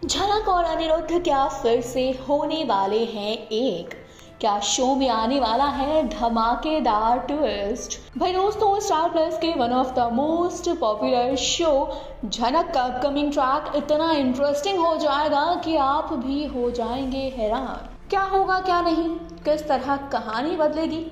झलक और अनिरुद्ध क्या फिर से होने वाले हैं एक? क्या शो में आने वाला है धमाकेदार ट्विस्ट? भाई दोस्तों, स्टार प्लस के one of the most popular show झलक का अपकमिंग ट्रैक इतना इंटरेस्टिंग हो जाएगा कि आप भी हो जाएंगे हैरान। क्या होगा क्या नहीं, किस तरह कहानी बदलेगी,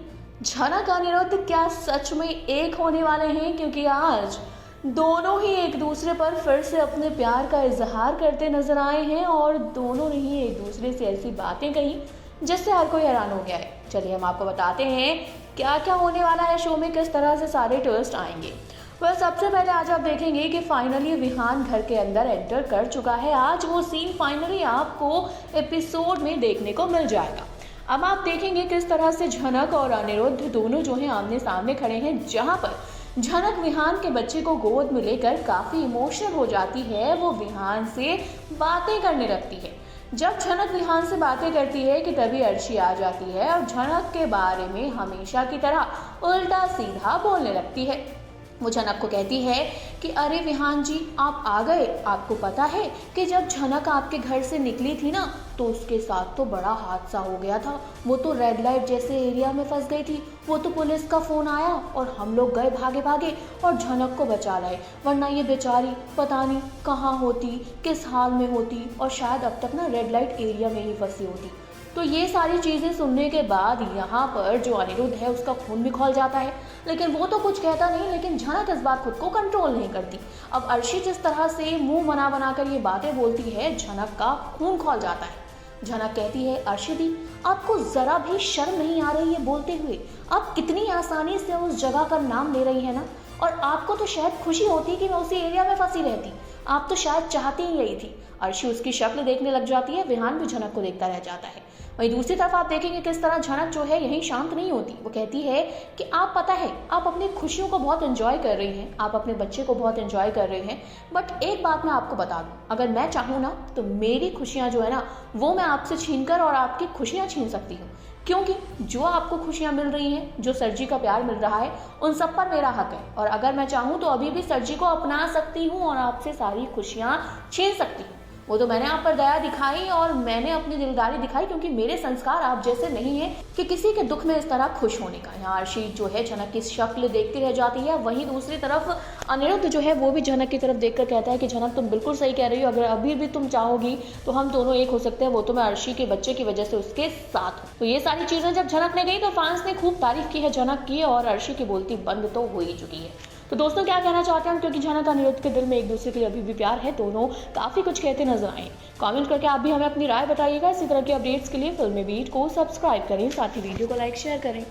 झलक अनिरुद्ध क्या सच में एक होने वाले हैं? क्योंकि आज दोनों ही एक दूसरे पर फिर से अपने प्यार का इजहार करते नजर आए हैं और दोनों ने ही एक दूसरे से ऐसी बातें कही जिससे हर कोई हैरान हो गया है। चलिए हम आपको बताते हैं क्या क्या होने वाला है शो में, किस तरह से सारे ट्विस्ट आएंगे। वह सबसे पहले आज आप देखेंगे कि फाइनली विहान घर के अंदर एंटर कर चुका है। आज वो सीन फाइनली आपको एपिसोड में देखने को मिल जाएगा। अब आप देखेंगे किस तरह से झलक और अनिरुद्ध दोनों जो हैं आमने सामने खड़े हैं, जहां पर झलक विहान के बच्चे को गोद में लेकर काफी इमोशनल हो जाती है। वो विहान से बातें करने लगती है। जब झलक विहान से बातें करती है कि तभी अर्शी आ जाती है और झलक के बारे में हमेशा की तरह उल्टा सीधा बोलने लगती है। वो झलक को कहती है कि अरे विहान जी, आप आ गए। आपको पता है कि जब झलक आपके घर से निकली थी ना, तो उसके साथ तो बड़ा हादसा हो गया था। वो तो रेड लाइट जैसे एरिया में फंस गई थी। वो तो पुलिस का फ़ोन आया और हम लोग गए भागे भागे और झलक को बचा लाए, वरना ये बेचारी पता नहीं कहाँ होती, किस हाल में होती और शायद अब तक ना रेड लाइट एरिया में ही फंसी होती। तो ये सारी चीज़ें सुनने के बाद यहाँ पर जो अनिरुद्ध है उसका खून भी खौल जाता है, लेकिन वो तो कुछ कहता नहीं। लेकिन झलक इस बार खुद को कंट्रोल नहीं करती। अब अर्शी जिस तरह से मुंह बना बना कर ये बातें बोलती है, झलक का खून खौल जाता है। झलक कहती है, अर्शी दी, आपको ज़रा भी शर्म नहीं आ रही है बोलते हुए? आप कितनी आसानी से उस जगह का नाम ले रही है ना, और आपको तो शायद खुशी होती कि मैं उसी एरिया में फंसी रहती। आप तो शायद चाहती ही यही थी। अर्शी उसकी शक्ल देखने लग जाती है। विहान भी झलक को देखता रह जाता है। वहीं दूसरी तरफ आप देखेंगे किस तरह झलक जो है यहीं शांत नहीं होती। वो कहती है कि आप पता है, आप अपनी खुशियों को बहुत एंजॉय कर रही हैं, आप अपने बच्चे को बहुत एंजॉय कर रहे हैं, बट एक बात मैं आपको बता दूं, अगर मैं चाहूँ ना तो मेरी खुशियाँ जो है ना वो मैं आपसे छीनकर और आपकी खुशियाँ छीन सकती हूँ। क्योंकि जो आपको खुशियाँ मिल रही हैं, जो सर जी का प्यार मिल रहा है, उन सब पर मेरा हक है। और अगर मैं चाहूँ तो अभी भी सर जी को अपना सकती हूँ और आपसे सारी खुशियाँ छीन सकती हूँ। वो तो मैंने आप पर दया दिखाई और मैंने अपनी दिलदारी दिखाई, क्योंकि मेरे संस्कार आप जैसे नहीं है कि किसी के दुख में इस तरह खुश होने का। यहाँ अर्शी जो है झलक की शक्ल देखती रह जाती है। वहीं दूसरी तरफ अनिरुद्ध जो है वो भी झलक की तरफ देखकर कहता है कि झलक, तुम बिल्कुल सही कह रही हो। अगर अभी भी तुम चाहोगी तो हम दोनों एक हो सकते हैं। वो तो मैं अर्शी के बच्चे की वजह से उसके साथ हूँ। तो ये सारी चीजें जब झलक ने गई तो फैंस ने खूब तारीफ की है झलक की, और अर्शी की बोलती बंद तो हो ही चुकी है। तो दोस्तों क्या कहना चाहते हैं हम, क्योंकि झलक अनिरुद्ध के दिल में एक दूसरे के लिए अभी भी प्यार है। दोनों काफी कुछ कहते नजर आए। कमेंट करके आप भी हमें अपनी राय बताइएगा। इसी तरह के अपडेट्स के लिए फिल्मी बीट को सब्सक्राइब करें, साथ ही वीडियो को लाइक शेयर करें।